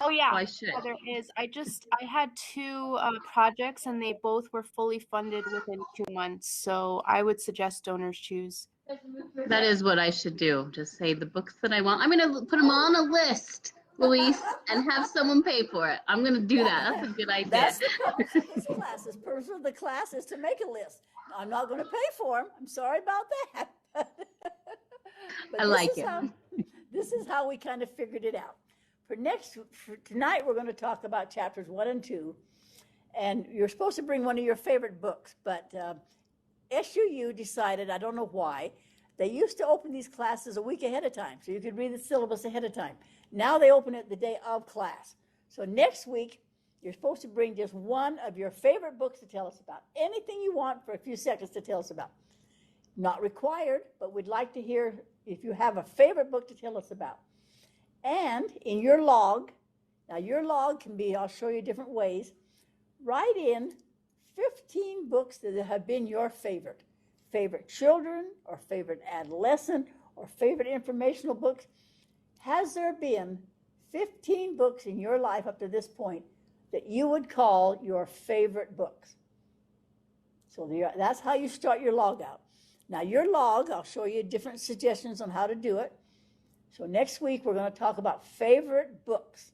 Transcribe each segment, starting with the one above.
Oh yeah, I should. there is. I had two projects and they both were fully funded within 2 months. So I would suggest donors choose. That is what I should do. Just say the books that I want. I'm going to put them on a list, Louise, and have someone pay for it. I'm going to do that. That's a good idea. That's the purpose of this class. The purpose of the class is to make a list. I'm not going to pay for them. I'm sorry about that. But I like it. This is how we kind of figured it out. For tonight, we're going to talk about chapters 1 and 2. And you're supposed to bring one of your favorite books, but SUU decided, I don't know why, they used to open these classes a week ahead of time, so you could read the syllabus ahead of time. Now they open it the day of class. So next week, you're supposed to bring just one of your favorite books to tell us about. Anything you want for a few seconds to tell us about. Not required, but we'd like to hear if you have a favorite book to tell us about. And in your log, now your log can be, I'll show you different ways, write in 15 books that have been your favorite. Favorite children, or favorite adolescent, or favorite informational books. Has there been 15 books in your life up to this point that you would call your favorite books? So that's how you start your log out. Now your log, I'll show you different suggestions on how to do it. So next week we're going to talk about favorite books.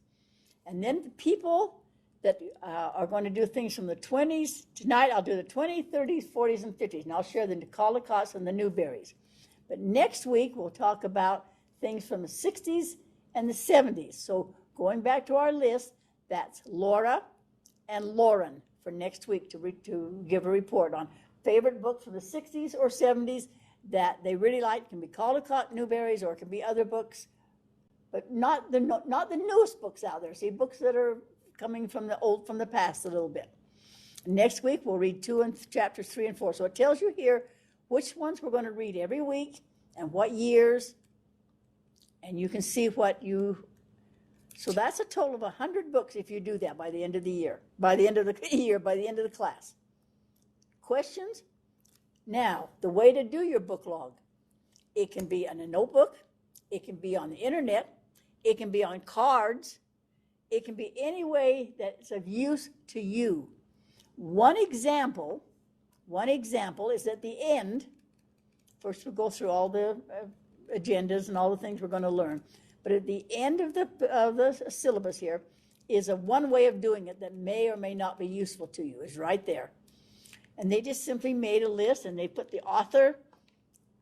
And then the people that are going to do things from the 20s. Tonight I'll do the 20s, 30s, 40s, and 50s. And I'll share the Callicotts and the Newberries. But next week we'll talk about things from the 60s and the 70s. So going back to our list, that's Laura and Lauren for next week to give a report on favorite books from the 60s or 70s that they really like. It can be Caldecott, Newberries, or it can be other books, but not the newest books out there. See, books that are coming from the past a little bit. Next week we'll read chapters 3 and 4. So it tells you here which ones we're going to read every week and what years, and you can see so that's a total of 100 books if you do that by the end of the year, by the end of the class. Questions? Now, the way to do your book log, it can be on a notebook, it can be on the internet, it can be on cards, it can be any way that's of use to you. One example is at the end. First we'll go through all the agendas and all the things we're going to learn. But at the end of the syllabus here is one way of doing it that may or may not be useful to you. Is right there. And they just simply made a list and they put the author,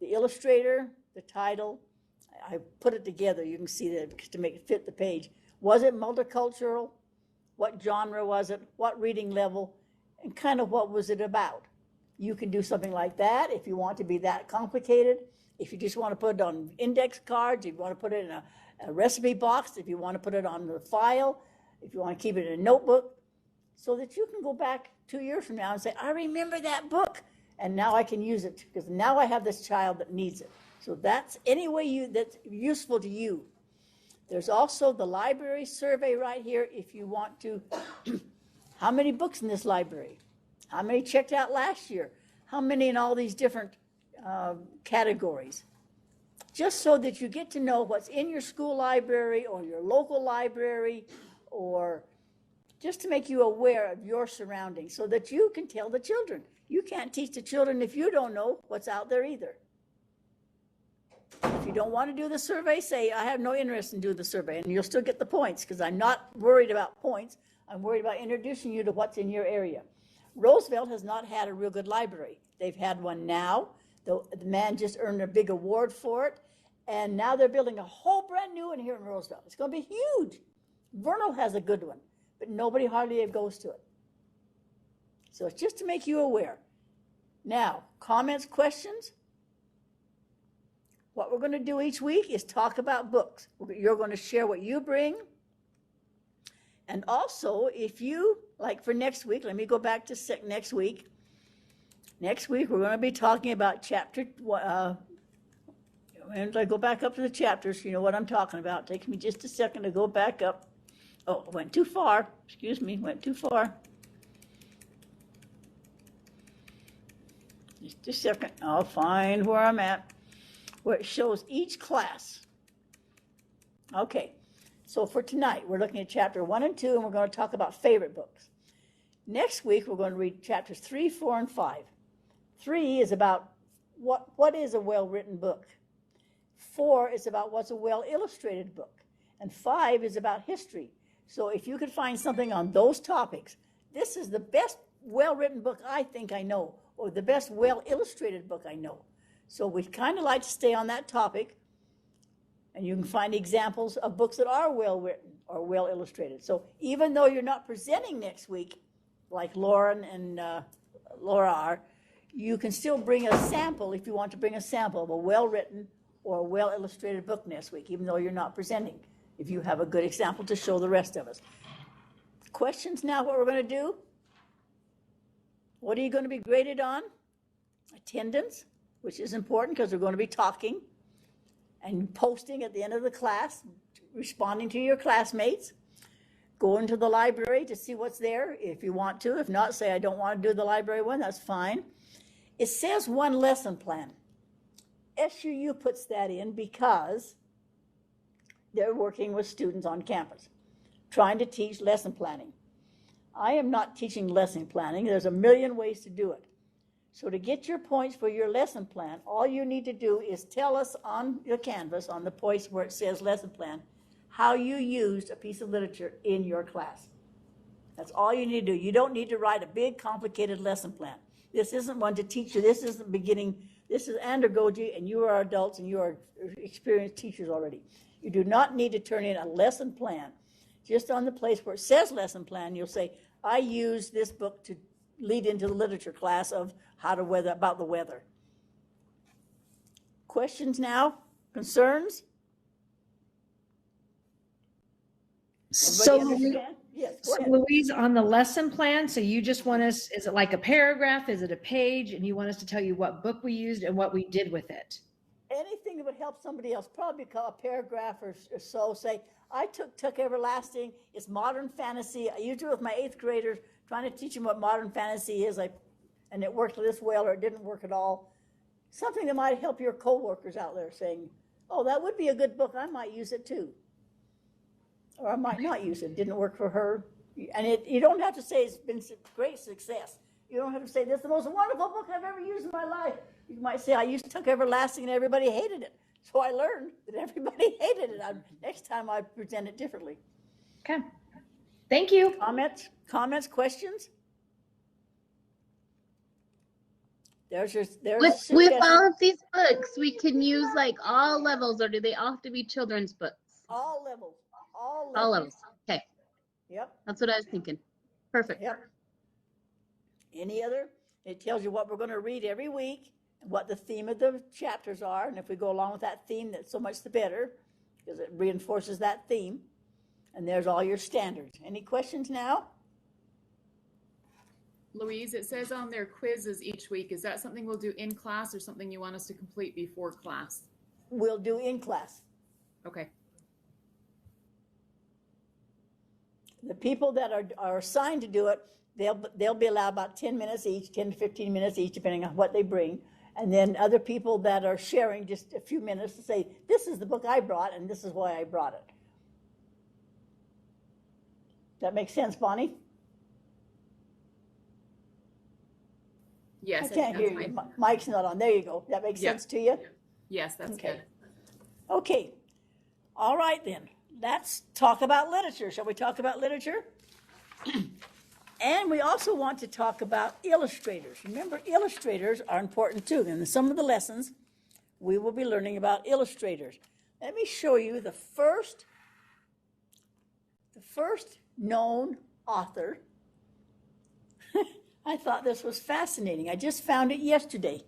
the illustrator, the title. I put it together. You can see that to make it fit the page. Was it multicultural? What genre was it? What reading level? And kind of what was it about? You can do something like that if you want to be that complicated. If you just want to put it on index cards, if you want to put it in a recipe box, if you want to put it on the file, if you want to keep it in a notebook, so that you can go back 2 years from now and say, I remember that book, and now I can use it because now I have this child that needs it. So that's any way that's useful to you. There's also the library survey right here if you want to. How many books in this library? How many checked out last year? How many in all these different categories? Just so that you get to know what's in your school library or your local library, or just to make you aware of your surroundings so that you can tell the children. You can't teach the children if you don't know what's out there either. If you don't want to do the survey, say, I have no interest in doing the survey, and you'll still get the points because I'm not worried about points. I'm worried about introducing you to what's in your area. Roosevelt has not had a real good library. They've had one now. The man just earned a big award for it, and now they're building a whole brand new one here in Roosevelt. It's going to be huge. Vernal has a good one, but nobody hardly ever goes to it. So it's just to make you aware. Now, comments, questions? What we're going to do each week is talk about books. You're going to share what you bring. And also, if you, like for next week, let me go back to next week. Next week, we're going to be talking about chapter, and I go back up to the chapters, you know what I'm talking about. It takes me just a second to go back up. Oh, I went too far. Excuse me, went too far. Just a second. I'll find where I'm at, where it shows each class. Okay, So for tonight, we're looking at chapter 1 and 2, and we're going to talk about favorite books. Next week, we're going to read chapters 3, 4, and 5. 3 is about what is a well-written book. 4 is about what's a well-illustrated book. And 5 is about history. So if you could find something on those topics, this is the best well-written book I think I know, or the best well-illustrated book I know. So we kind of like to stay on that topic, and you can find examples of books that are well-written or well-illustrated. So even though you're not presenting next week, like Lauren and Laura are, you can still bring a sample if you want to bring a sample of a well-written or a well-illustrated book next week, even though you're not presenting, if you have a good example to show the rest of us. Questions now, what we're going to do? What are you going to be graded on? Attendance, which is important because we're going to be talking and posting at the end of the class, responding to your classmates. Going to the library to see what's there if you want to. If not, say I don't want to do the library one, that's fine. It says one lesson plan. SUU puts that in because they're working with students on campus, trying to teach lesson planning. I am not teaching lesson planning. There's a million ways to do it. So to get your points for your lesson plan, all you need to do is tell us on your canvas, on the points where it says lesson plan, how you used a piece of literature in your class. That's all you need to do. You don't need to write a big, complicated lesson plan. This isn't one to teach you. This is the beginning. This is andragogy, and you are adults, and you are experienced teachers already. You do not need to turn in a lesson plan. Just on the place where it says lesson plan, you'll say, I use this book to lead into the literature class of how to weather, about the weather. Questions now? Concerns? So, Yes, so Louise, on the lesson plan, so you just want us, is it like a paragraph? Is it a page? And you want us to tell you what book we used and what we did with it? Anything that would help somebody else, probably call a paragraph or so. Say, I took Everlasting. It's modern fantasy. I used it with my 8th graders, trying to teach them what modern fantasy is. And it worked this well, or it didn't work at all. Something that might help your coworkers out there, saying, oh, that would be a good book. I might use it too. Or I might not use it. It didn't work for her. And you don't have to say it's been great success. You don't have to say this is the most wonderful book I've ever used in my life. You might say, I took Everlasting and everybody hated it. So I learned that everybody hated it. Next time I present it differently. Okay. Thank you. Comments, questions? There's with all of these books, we can use like all levels, or do they all have to be children's books? All levels. All levels. Okay. Yep. That's what I was thinking. Perfect. Yep. Any other? It tells you what we're going to read every week and what the theme of the chapters are. And if we go along with that theme, that's so much the better because it reinforces that theme. And there's all your standards. Any questions now? Louise, it says on their quizzes each week. Is that something we'll do in class or something you want us to complete before class? We'll do in class. Okay. The people that are assigned to do it, they'll be allowed about 10 minutes each, 10 to 15 minutes each, depending on what they bring. And then other people that are sharing just a few minutes to say, this is the book I brought, and this is why I brought it. That makes sense, Bonnie? Yes. I can't hear you. Mike's not on. There you go. That makes sense to you? Yes, that's okay. good. Okay. All right, then. Let's talk about literature. Shall we talk about literature? And we also want to talk about illustrators. Remember, illustrators are important too. And in some of the lessons, we will be learning about illustrators. Let me show you the first known author. I thought this was fascinating. I just found it yesterday.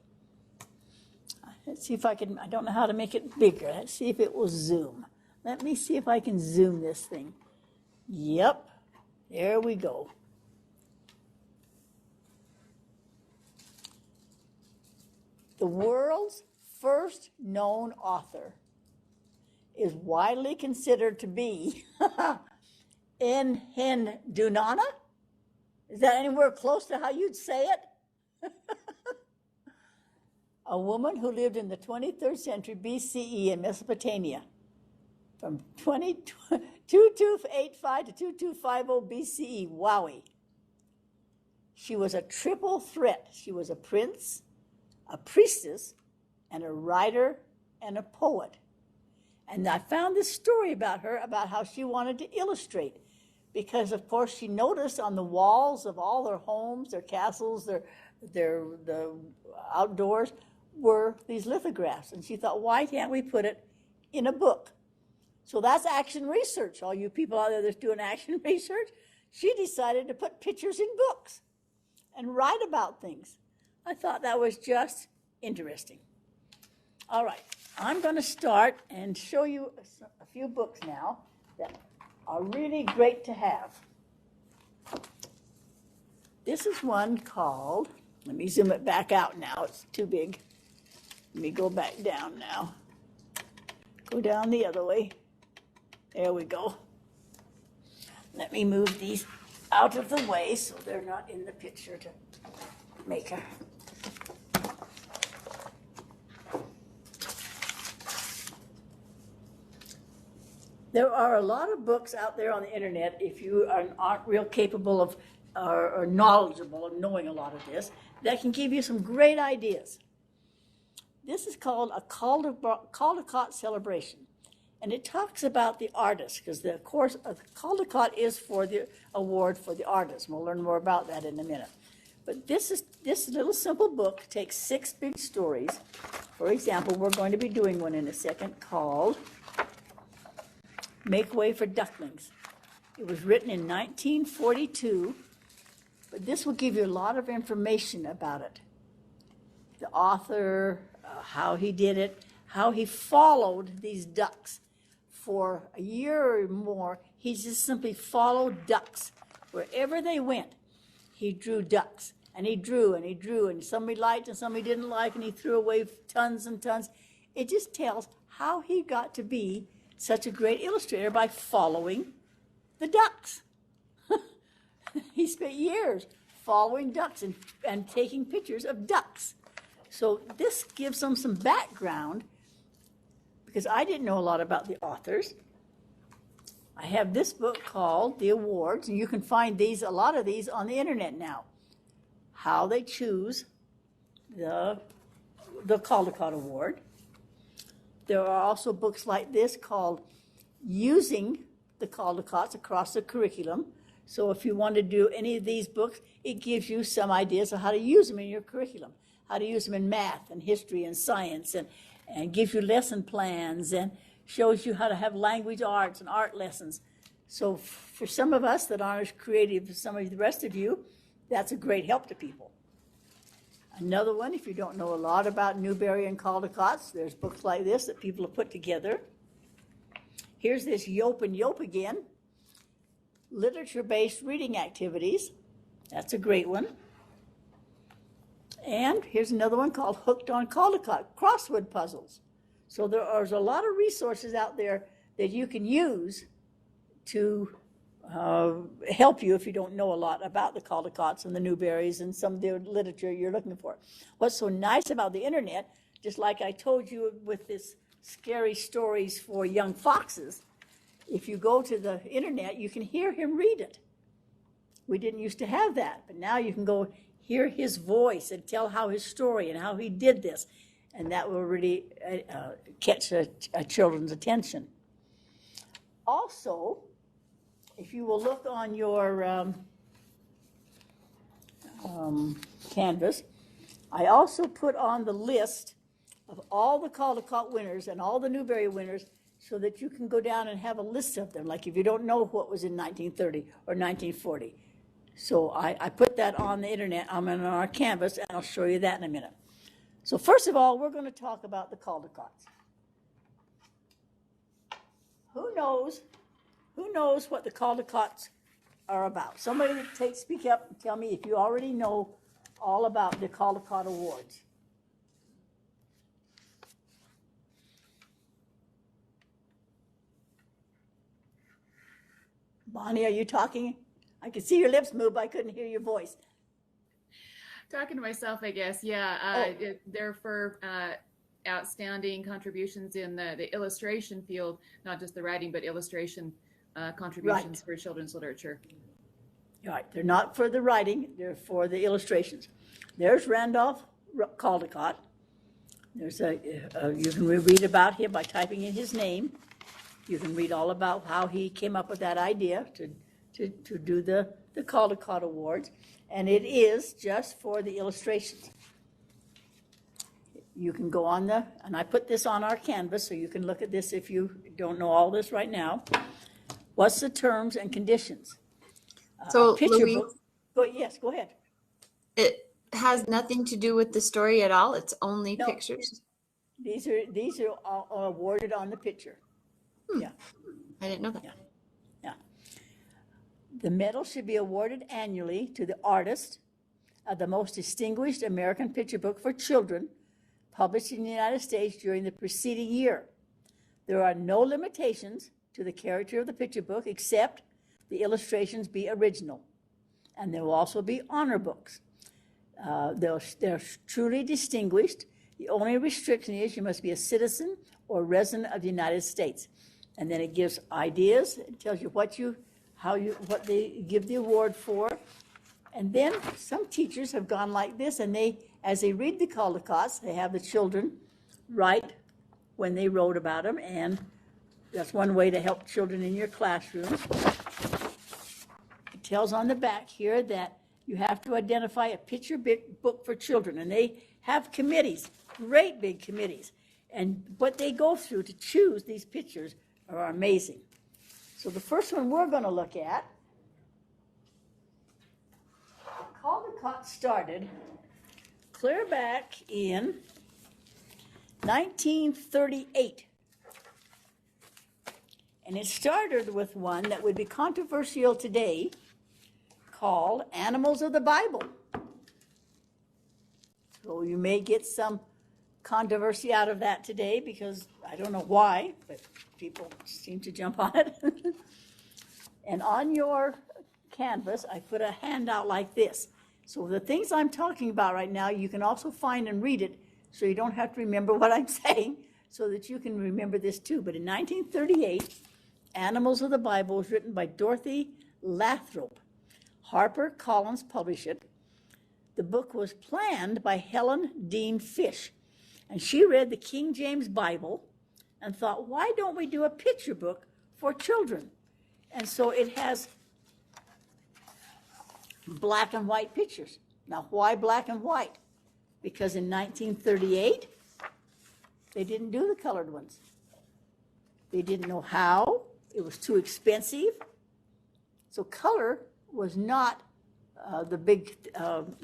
Let's see if I can, I don't know how to make it bigger. Let's see if it will zoom. Let me see if I can zoom this thing. Yep, there we go. The world's first known author is widely considered to be Dunana. Is that anywhere close to how you'd say it? A woman who lived in the 23rd century BCE in Mesopotamia. From 2285 to 2250 BCE, Wowie. She was a triple threat. She was a prince, a priestess, and a writer and a poet. And I found this story about her, about how she wanted to illustrate, because of course she noticed on the walls of all their homes, their castles, the outdoors were these lithographs. And she thought, why can't we put it in a book? So that's action research. All you people out there that's doing action research, she decided to put pictures in books and write about things. I thought that was just interesting. All right, I'm going to start and show you a few books now that are really great to have. This is one called, let me zoom it back out now, it's too big. Let me go back down now. Go down the other way. There we go. Let me move these out of the way so they're not in the picture to make a. There are a lot of books out there on the internet, if you aren't real capable of or knowledgeable of knowing a lot of this, that can give you some great ideas. This is called a Caldecott celebration. And it talks about the artists, because the course of Caldecott is for the award for the artists. We'll learn more about that in a minute. But this little simple book takes 6 big stories. For example, we're going to be doing one in a second called Make Way for Ducklings. It was written in 1942, but this will give you a lot of information about it. The author, how he did it, how he followed these ducks. For a year or more, he just simply followed ducks. Wherever they went, he drew ducks. And he drew, and he drew, and some he liked and some he didn't like, and he threw away tons and tons. It just tells how he got to be such a great illustrator by following the ducks. He spent years following ducks and taking pictures of ducks. So this gives them some background, because I didn't know a lot about the authors. I have this book called The Awards, and you can find a lot of these on the internet now. How they choose the Caldecott Award. There are also books like this called Using the Caldecotts Across the Curriculum. So if you want to do any of these books, it gives you some ideas of how to use them in your curriculum, how to use them in math and history and science, and gives you lesson plans and shows you how to have language arts and art lessons. So for some of us that aren't as creative as some of the rest of you, that's a great help to people. Another one, if you don't know a lot about Newberry and Caldecotts, there's books like this that people have put together. Here's this Yope and Yope again, literature-based reading activities. That's a great one. And here's another one called Hooked on Caldecott, crossword puzzles. So there's a lot of resources out there that you can use to help you if you don't know a lot about the Caldecotts and the Newberries and some of the literature you're looking for. What's so nice about the internet, just like I told you with this scary stories for young foxes, if you go to the internet, you can hear him read it. We didn't used to have that, but now you can go hear his voice and tell how his story and how he did this, and that will really catch a children's attention. Also, if you will look on your canvas, I also put on the list of all the Caldecott winners and all the Newberry winners so that you can go down and have a list of them, like if you don't know what was in 1930 or 1940. So I put that on the internet, on our canvas, and I'll show you that in a minute. So first of all, we're going to talk about the Caldecotts. Who knows what the Caldecotts are about? Somebody speak up and tell me if you already know all about the Caldecott Awards. Bonnie, are you talking? I could see your lips move, but I couldn't hear your voice. Talking to myself, I guess. Yeah, they're for outstanding contributions in the illustration field, not just the writing, but illustration contributions for children's literature. Right, they're not for the writing, they're for the illustrations. There's Randolph Caldecott. There's you can read about him by typing in his name. You can read all about how he came up with that idea to do the Caldecott Awards. And it is just for the illustrations. You can go on and I put this on our canvas so you can look at this if you don't know all this right now. What's the terms and conditions? So, Picture Louise, book. Yes, go ahead. it has nothing to do with the story at all. It's only No. pictures. These are all awarded on the picture. Yeah. I didn't know that. Yeah. The medal should be awarded annually to the artist of the most distinguished American picture book for children published in the United States during the preceding year. There are no limitations to the character of the picture book except the illustrations be original. And there will also be honor books. They're truly distinguished. The only restriction is you must be a citizen or resident of the United States. And then it gives ideas, it tells you what they give the award for. And then some teachers have gone like this, and as they read the Caldecotts, they have the children write when they wrote about them, and that's one way to help children in your classroom. It tells on the back here that you have to identify a picture book for children, and they have committees, great big committees, and what they go through to choose these pictures are amazing. So the first one we're going to look at, Caldecott started clear back in 1938. And it started with one that would be controversial today called Animals of the Bible. So you may get some controversy out of that today because I don't know why, but people seem to jump on it. And on your canvas, I put a handout like this. So the things I'm talking about right now, you can also find and read it so you don't have to remember what I'm saying so that you can remember this too. But in 1938, Animals of the Bible was written by Dorothy Lathrop. Harper Collins published it. The book was planned by Helen Dean Fish. And she read the King James Bible and thought, why don't we do a picture book for children? And so it has black and white pictures. Now, why black and white? Because in 1938, they didn't do the colored ones. They didn't know how. It was too expensive. So color was not the big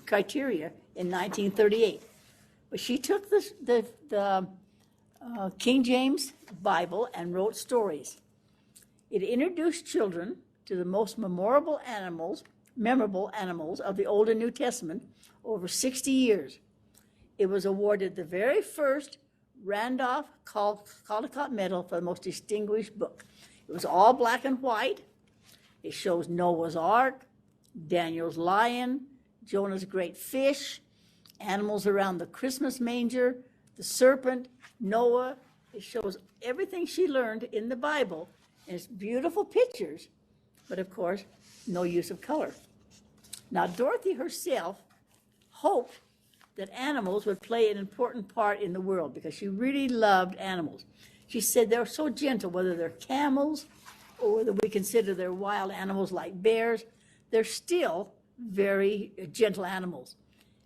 criteria in 1938. But she took the King James Bible and wrote stories. It introduced children to the most memorable animals of the Old and New Testament over 60 years. It was awarded the very first Randolph Caldecott Medal for the most distinguished book. It was all black and white. It shows Noah's Ark, Daniel's lion, Jonah's great fish, animals around the Christmas manger, the serpent, Noah. It shows everything she learned in the Bible. And it's beautiful pictures, but of course, no use of color. Now, Dorothy herself hoped that animals would play an important part in the world because she really loved animals. She said they're so gentle, whether they're camels or whether we consider they're wild animals like bears, they're still very gentle animals.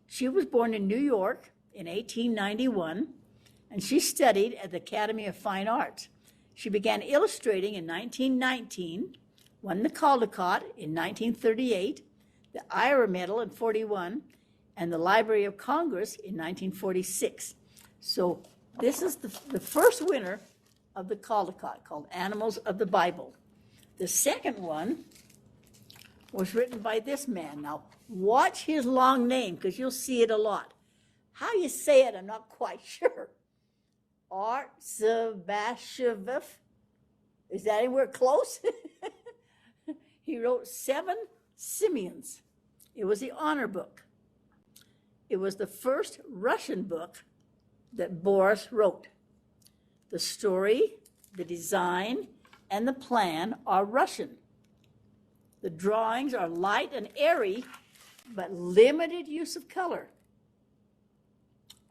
She was born in New York in 1891, and she studied at the Academy of Fine Arts. She began illustrating in 1919, won the Caldecott in 1938, the Ira Medal in 41, and the Library of Congress in 1946. So this is the first winner of the Caldecott, called Animals of the Bible. The second one was written by this man. Now, watch his long name, because you'll see it a lot. How you say it, I'm not quite sure. Artsabashevov. Is that anywhere close? He wrote 7 Simeons. It was the honor book. It was the first Russian book that Boris wrote. The story, the design, and the plan are Russian. The drawings are light and airy, but limited use of color.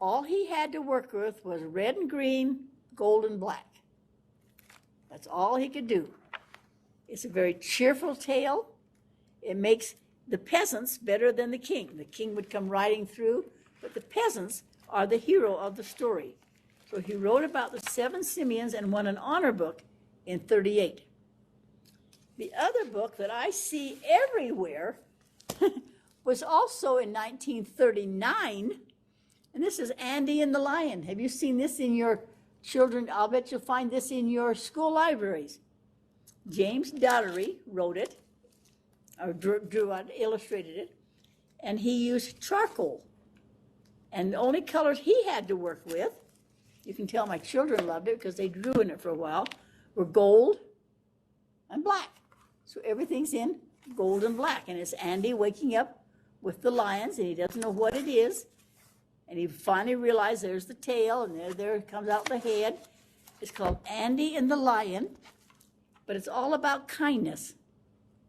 All he had to work with was red and green, gold and black. That's all he could do. It's a very cheerful tale. It makes the peasants better than the king. The king would come riding through, but the peasants are the hero of the story. So he wrote about the 7 Simeons and won an honor book in 38. The other book that I see everywhere was also in 1939, and this is Andy and the Lion. Have you seen this in your children? I'll bet you'll find this in your school libraries. James Daugherty wrote it, or drew it, illustrated it, and he used charcoal. And the only colors he had to work with, you can tell my children loved it because they drew in it for a while, were gold and black. So everything's in gold and black. And it's Andy waking up with the lions, and he doesn't know what it is. And he finally realized there's the tail, and there comes out the head. It's called Andy and the Lion, but it's all about kindness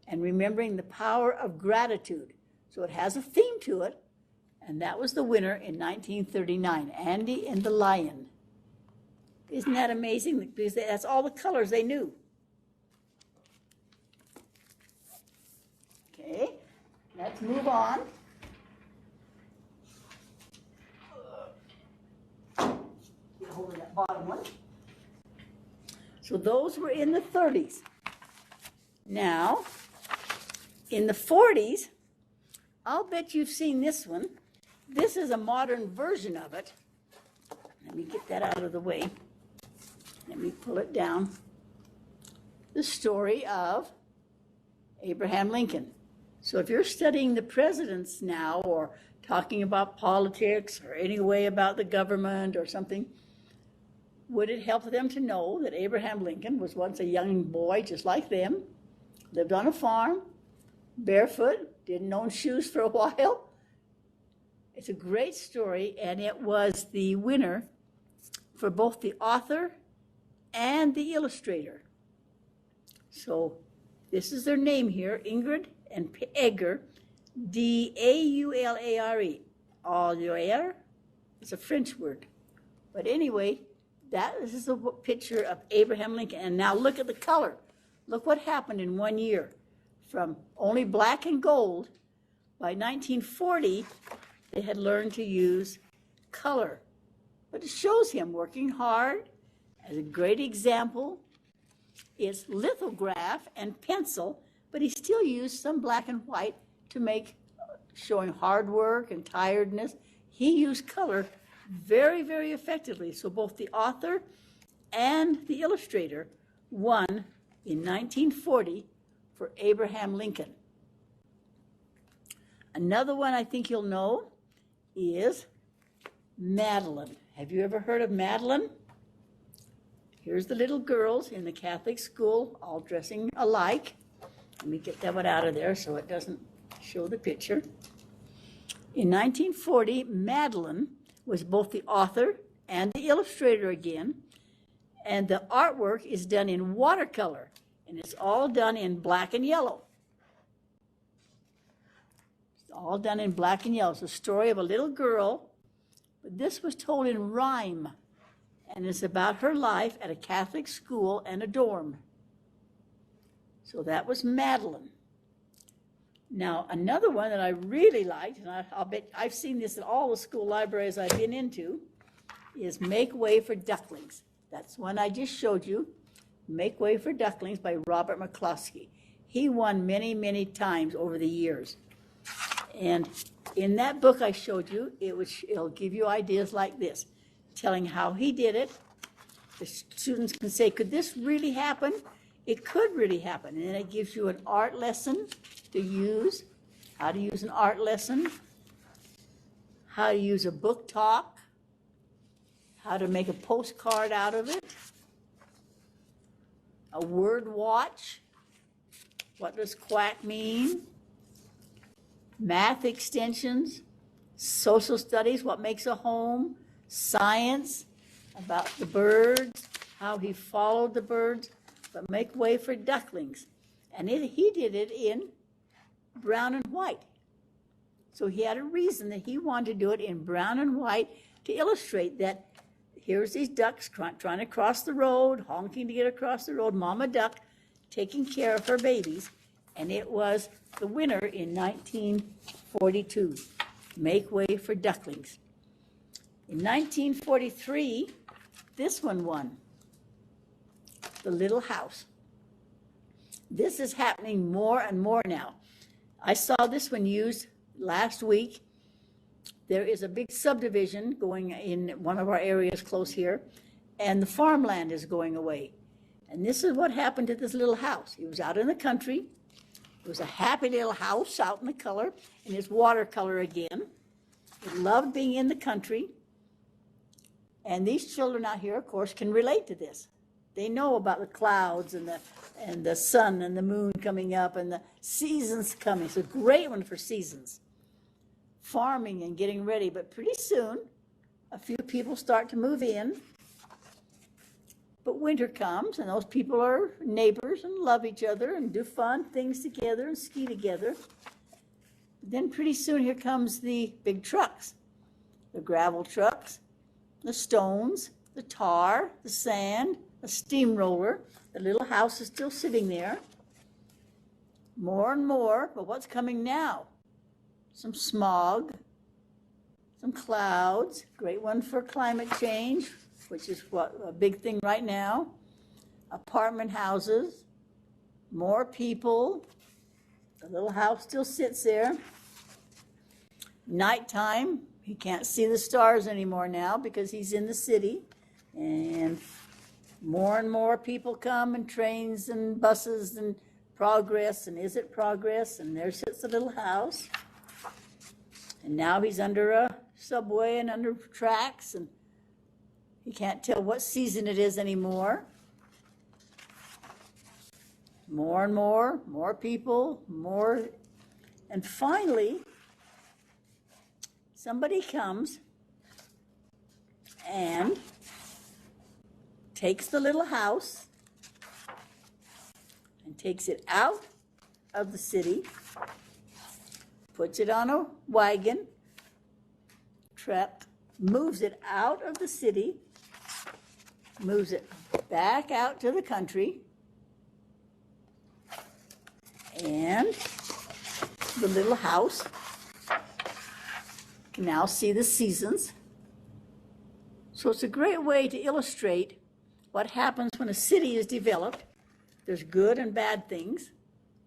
and remembering the power of gratitude. So it has a theme to it, and that was the winner in 1939, Andy and the Lion. Isn't that amazing? Because that's all the colors they knew. Okay, let's move on. Get hold of that bottom one. So those were in the 30s. Now, in the 40s, I'll bet you've seen this one. This is a modern version of it. Let me get that out of the way. Let me pull it down. The story of Abraham Lincoln. So if you're studying the presidents now, or talking about politics, or any way about the government or something, would it help them to know that Abraham Lincoln was once a young boy just like them, lived on a farm, barefoot, didn't own shoes for a while? It's a great story, and it was the winner for both the author and the illustrator. So this is their name here, Ingrid and Edgar, Daulare. Daulare is a French word. But anyway, that is a picture of Abraham Lincoln. And now look at the color. Look what happened in 1 year. From only black and gold, by 1940, they had learned to use color. But it shows him working hard. As a great example, it's lithograph and pencil, but he still used some black and white to make, showing hard work and tiredness. He used color very, very effectively. So both the author and the illustrator won in 1940 for Abraham Lincoln. Another one I think you'll know is Madeline. Have you ever heard of Madeline? Here's the little girls in the Catholic school all dressing alike. Let me get that one out of there so it doesn't show the picture. In 1940, Madeline was both the author and the illustrator again, and the artwork is done in watercolor, and it's all done in black and yellow. It's all done in black and yellow. It's a story of a little girl, but this was told in rhyme, and it's about her life at a Catholic school and a dorm. So that was Madeline. Now, another one that I really liked, and I'll bet I've seen this in all the school libraries I've been into, is Make Way for Ducklings. That's one I just showed you, Make Way for Ducklings by Robert McCloskey. He won many, many times over the years. And in that book I showed you, it'll give you ideas like this, telling how he did it. The students can say, could this really happen? It could really happen. And then it gives you an art lesson to use, how to use an art lesson, how to use a book talk, how to make a postcard out of it, a word watch, what does quack mean, math extensions, social studies, what makes a home, science, about the birds, how he followed the birds. but make way for ducklings. And he did it in brown and white. So he had a reason that he wanted to do it in brown and white to illustrate that here's these ducks trying to cross the road, honking to get across the road, Mama Duck taking care of her babies. And it was the winner in 1942, Make Way for Ducklings. In 1943, this one won, The Little House. This is happening more and more now. I saw this one used last week. There is a big subdivision going in one of our areas close here, and the farmland is going away. And this is what happened to this little house. It was out in the country. It was a happy little house out in the color, and it's watercolor again. It loved being in the country. And these children out here, of course, can relate to this. They know about the clouds and the sun and the moon coming up and the seasons coming. It's a great one for seasons. Farming and getting ready. But pretty soon, a few people start to move in. But winter comes, and those people are neighbors and love each other and do fun things together and ski together. Then pretty soon here comes the big trucks, the gravel trucks, the stones, the tar, the sand, the steamroller. The little house is still sitting there. More and more, but what's coming now? Some smog, some clouds, great one for climate change, which is what a big thing right now. Apartment houses, more people. The little house still sits there. Nighttime, he can't see the stars anymore now because he's in the city. And more people come, and trains and buses and progress, and is it progress? And there sits the little house. And now he's under a subway and under tracks, and he can't tell what season it is anymore. More and more people, more. And finally, somebody comes and takes the little house and takes it out of the city, puts it on a wagon, truck, moves it out of the city, moves it back out to the country, and the little house can now see the seasons. So it's a great way to illustrate what happens when a city is developed. There's good and bad things,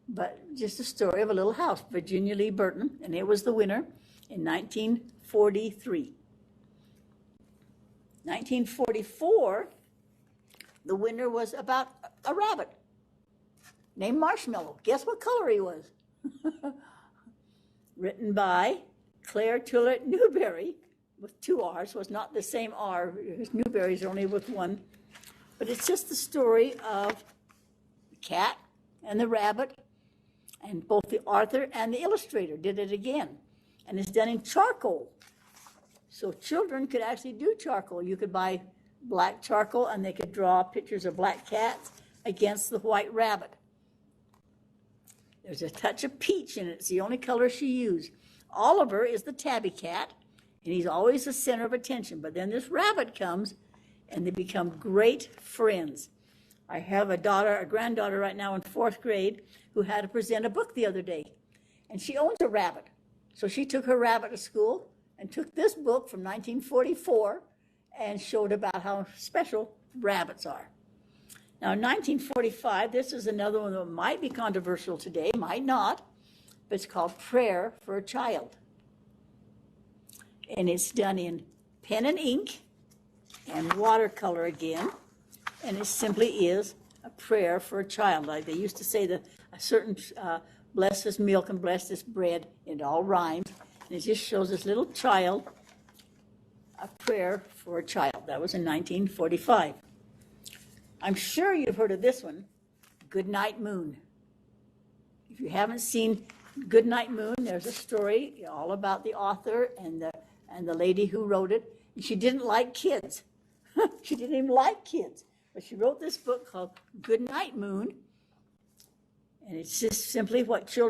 but just a story of a little house, Virginia Lee Burton, and it was the winner in 1943. 1944, the winner was about a rabbit named Marshmallow. Guess what color he was? Written by Claire Tullett Newberry with 2 R's, so it's not the same R. Newberry's only with 1. But it's just the story of the cat and the rabbit, and both the author and the illustrator did it again. And it's done in charcoal. So children could actually do charcoal. You could buy black charcoal, and they could draw pictures of black cats against the white rabbit. There's a touch of peach in it. It's the only color she used. Oliver is the tabby cat, and he's always the center of attention. But then this rabbit comes, and they become great friends. I have a granddaughter right now in 4th grade who had to present a book the other day, and she owns a rabbit. So she took her rabbit to school and took this book from 1944 and showed about how special rabbits are. Now, in 1945, this is another one that might be controversial today, might not, but it's called Prayer for a Child. And it's done in pen and ink and watercolor again, and it simply is a prayer for a child. Like they used to say that a certain bless this milk and bless this bread, it all rhymes, and it just shows this little child, a prayer for a child. That was in 1945. I'm sure you've heard of this one, Goodnight Moon. If you haven't seen Goodnight Moon, there's a story all about the author and the lady who wrote it. She didn't like kids. She didn't even like kids. But she wrote this book called Good Night, Moon. And it's just simply what children